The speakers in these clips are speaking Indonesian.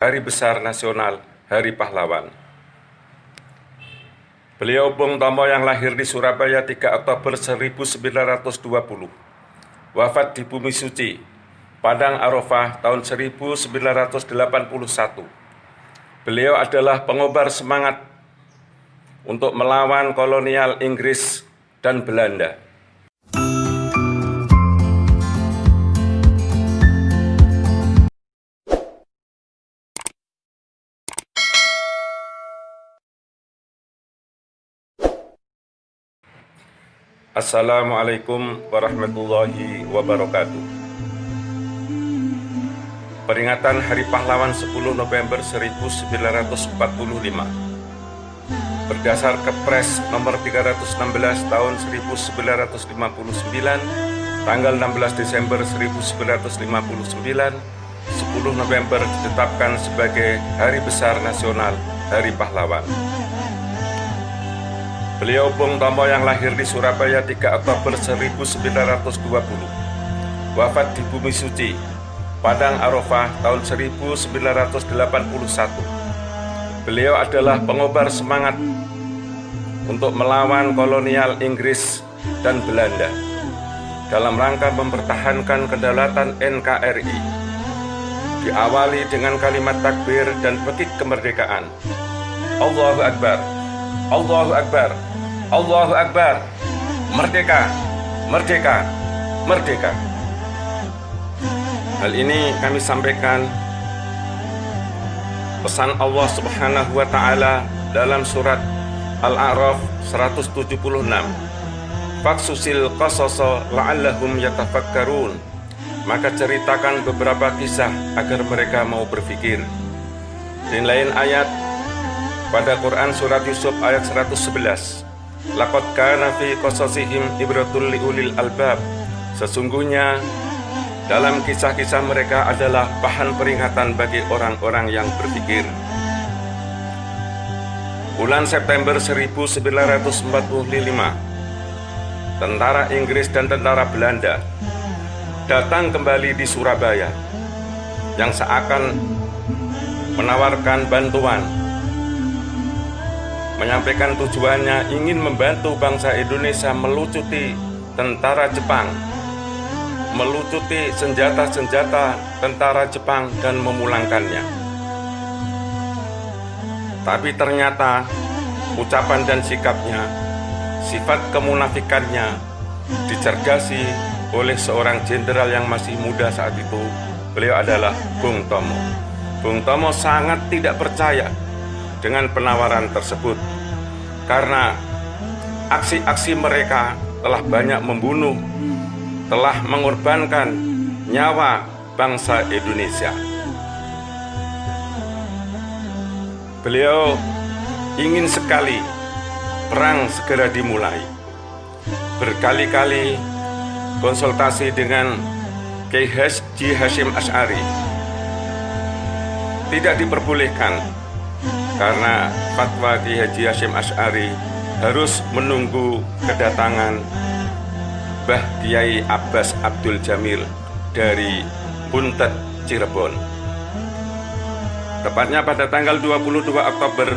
Hari Besar Nasional, Hari Pahlawan. Beliau Bung Tomo yang lahir di Surabaya 3 Oktober 1920, wafat di Bumi Suci, Padang Arafah tahun 1981. Beliau adalah pengobar semangat untuk melawan kolonial Inggris dan Belanda. Assalamualaikum warahmatullahi wabarakatuh. Peringatan Hari Pahlawan 10 November 1945 berdasar Kepres nomor 316 tahun 1959, tanggal 16 Desember 1959, 10 November ditetapkan sebagai Hari Besar Nasional, Hari Pahlawan. Beliau Bung Tomo yang lahir di Surabaya 3 Oktober 1920, wafat di Bumi Suci, Padang Arafah tahun 1981. Beliau adalah pengobar semangat untuk melawan kolonial Inggris dan Belanda dalam rangka mempertahankan kedaulatan NKRI. Diawali dengan kalimat takbir dan pekik kemerdekaan. Allahu Akbar, Allahu Akbar, Allahu Akbar, merdeka, merdeka, merdeka. Hal ini kami sampaikan pesan Allah Subhanahu wa Ta'ala dalam surat Al-A'raf 176. Faksusil qasasa la'allahum yatafakkarun. Maka ceritakan beberapa kisah agar mereka mau berpikir. Di lain ayat pada Quran surat Yusuf ayat 111. Laqad kana fi qasasihim ibratul liulil albab. Sesungguhnya dalam kisah-kisah mereka adalah bahan peringatan bagi orang-orang yang berpikir. Bulan September 1945, tentara Inggris dan tentara Belanda datang kembali di Surabaya yang seakan menawarkan bantuan, menyampaikan tujuannya ingin membantu bangsa Indonesia melucuti tentara Jepang, melucuti senjata-senjata tentara Jepang dan memulangkannya. Tapi ternyata ucapan dan sikapnya, sifat kemunafikannya dicergasi oleh seorang jenderal yang masih muda saat itu. Beliau adalah Bung Tomo. Bung Tomo sangat tidak percaya dengan penawaran tersebut karena aksi-aksi mereka telah banyak membunuh, telah mengorbankan nyawa bangsa Indonesia. Beliau ingin sekali perang segera dimulai. Berkali-kali konsultasi dengan Kiai Haji Hasyim Asy'ari, tidak diperbolehkan karena fatwa Kiai Haji Hasyim Asy'ari harus menunggu kedatangan Mbah Kiai Abbas Abdul Jamil dari Buntet, Cirebon. Tepatnya pada tanggal 22 Oktober,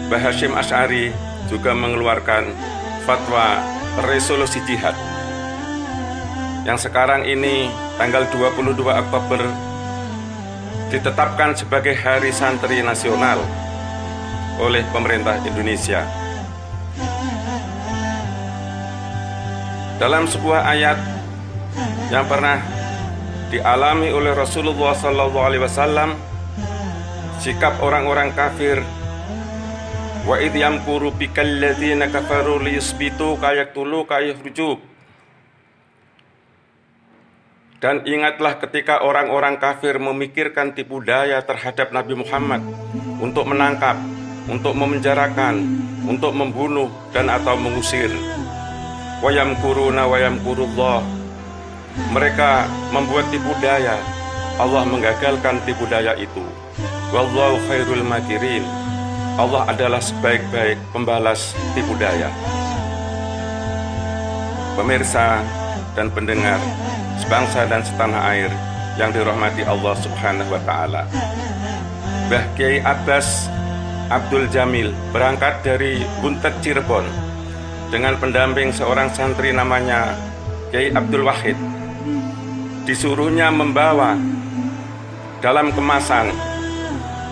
Mbah Hasyim Asy'ari juga mengeluarkan fatwa resolusi jihad yang sekarang ini tanggal 22 Oktober ditetapkan sebagai Hari Santri Nasional oleh pemerintah Indonesia. Dalam sebuah ayat yang pernah dialami oleh Rasulullah SAW, sikap orang-orang kafir, wa idh yamkuru bikal ladzina kafaru liyusbituka yaqtuluka yukhrijuk. Dan ingatlah ketika orang-orang kafir memikirkan tipu daya terhadap Nabi Muhammad untuk menangkap, untuk memenjarakan, untuk membunuh dan atau mengusir. Wa yamkuruna wa yamkurullah. Mereka membuat tipu daya, Allah menggagalkan tipu daya itu. Wallahu khairul makirin. Allah adalah sebaik-baik pembalas tipu daya. Pemirsa dan pendengar sebangsa dan setanah air yang dirahmati Allah Subhanahu wa Ta'ala. Mbah Kiai Abbas Abdul Jamil berangkat dari Buntet Cirebon dengan pendamping seorang santri namanya Kiai Abdul Wahid. Disuruhnya membawa dalam kemasan,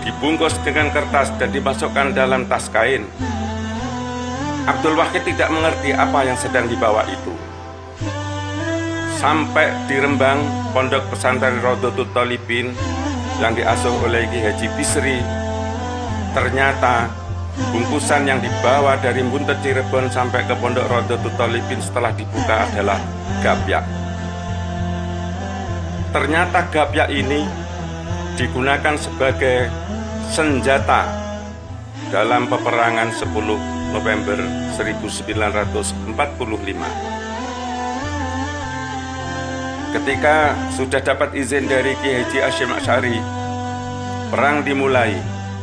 dibungkus dengan kertas dan dimasukkan dalam tas kain. Abdul Wahid tidak mengerti apa yang sedang dibawa itu. Sampai di Rembang, pondok pesantren Rodotul Thalibin yang diasuh oleh Ki Haji Bisri, ternyata bungkusan yang dibawa dari Buntet Cirebon sampai ke pondok Rodotul Thalibin setelah dibuka adalah gapyak. Ternyata gapyak ini digunakan sebagai senjata dalam peperangan 10 November 1945. Ketika sudah dapat izin dari Ki Haji Hasyim Asy'ari, perang dimulai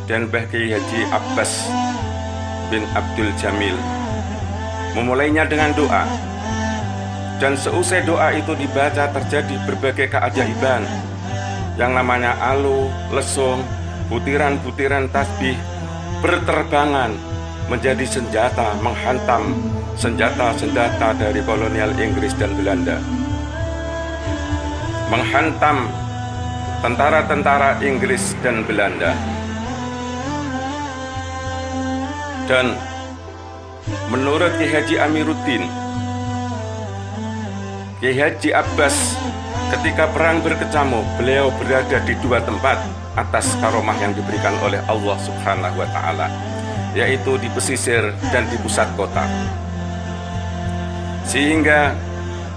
dan Mbah Kiai Haji Abbas bin Abdul Jamil memulainya dengan doa. Dan seusai doa itu dibaca, terjadi berbagai keajaiban yang namanya alu, lesung, butiran-butiran tasbih berterbangan menjadi senjata menghantam senjata-senjata dari kolonial Inggris dan Belanda, menghantam tentara-tentara Inggris dan Belanda. Dan menurut Ki Haji Amiruddin, Ki Haji Abbas ketika perang berkecamuk, beliau berada di dua tempat atas karomah yang diberikan oleh Allah Subhanahu wa Ta'ala, yaitu di pesisir dan di pusat kota. Sehingga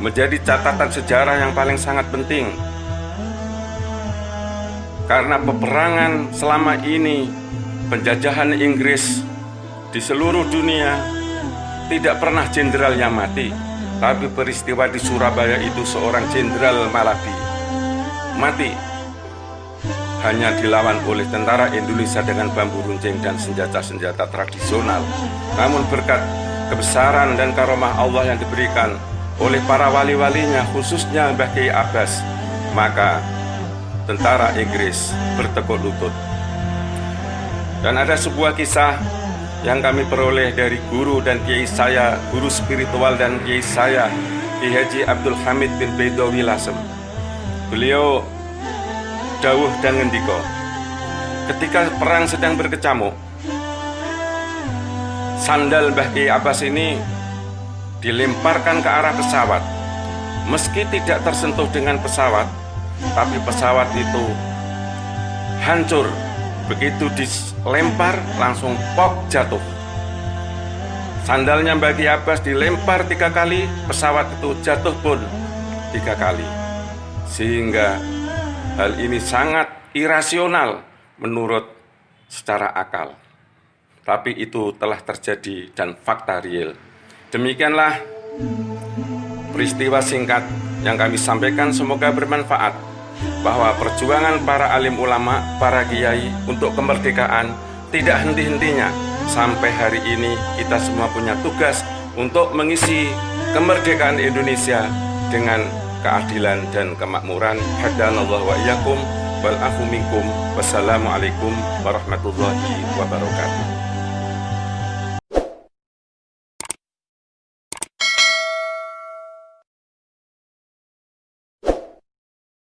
menjadi catatan sejarah yang paling sangat penting, karena peperangan selama ini, penjajahan Inggris di seluruh dunia, tidak pernah jenderalnya mati. Tapi peristiwa di Surabaya itu seorang jenderal Malabi mati, hanya dilawan oleh tentara Indonesia dengan bambu runcing dan senjata-senjata tradisional. Namun berkat kebesaran dan karomah Allah yang diberikan oleh para wali-walinya, khususnya Mbah Kiai Abbas, maka tentara Inggris bertekuk lutut. Dan ada sebuah kisah yang kami peroleh dari guru dan kiai saya, guru spiritual dan kiai saya, Ki Haji Abdul Hamid bin Baidawi Lasem. Beliau dawuh dan ngendika, ketika perang sedang berkecamuk, sandal Mbah Kiai Abbas ini dilemparkan ke arah pesawat. Meski tidak tersentuh dengan pesawat, tapi pesawat itu hancur. Begitu dilempar, langsung pok jatuh. Sandalnya Mbah Kiai Abbas dilempar 3 kali, pesawat itu jatuh pun 3 kali. Sehingga hal ini sangat irasional menurut secara akal. Tapi itu telah terjadi dan fakta real. Demikianlah peristiwa singkat yang kami sampaikan, semoga bermanfaat. Bahwa perjuangan para alim ulama, para kiai untuk kemerdekaan tidak henti-hentinya. Sampai hari ini kita semua punya tugas untuk mengisi kemerdekaan Indonesia dengan keadilan dan kemakmuran. Hadanallahu wa iyyakum wal afu minkum. Wassalamualaikum warahmatullahi wabarakatuh.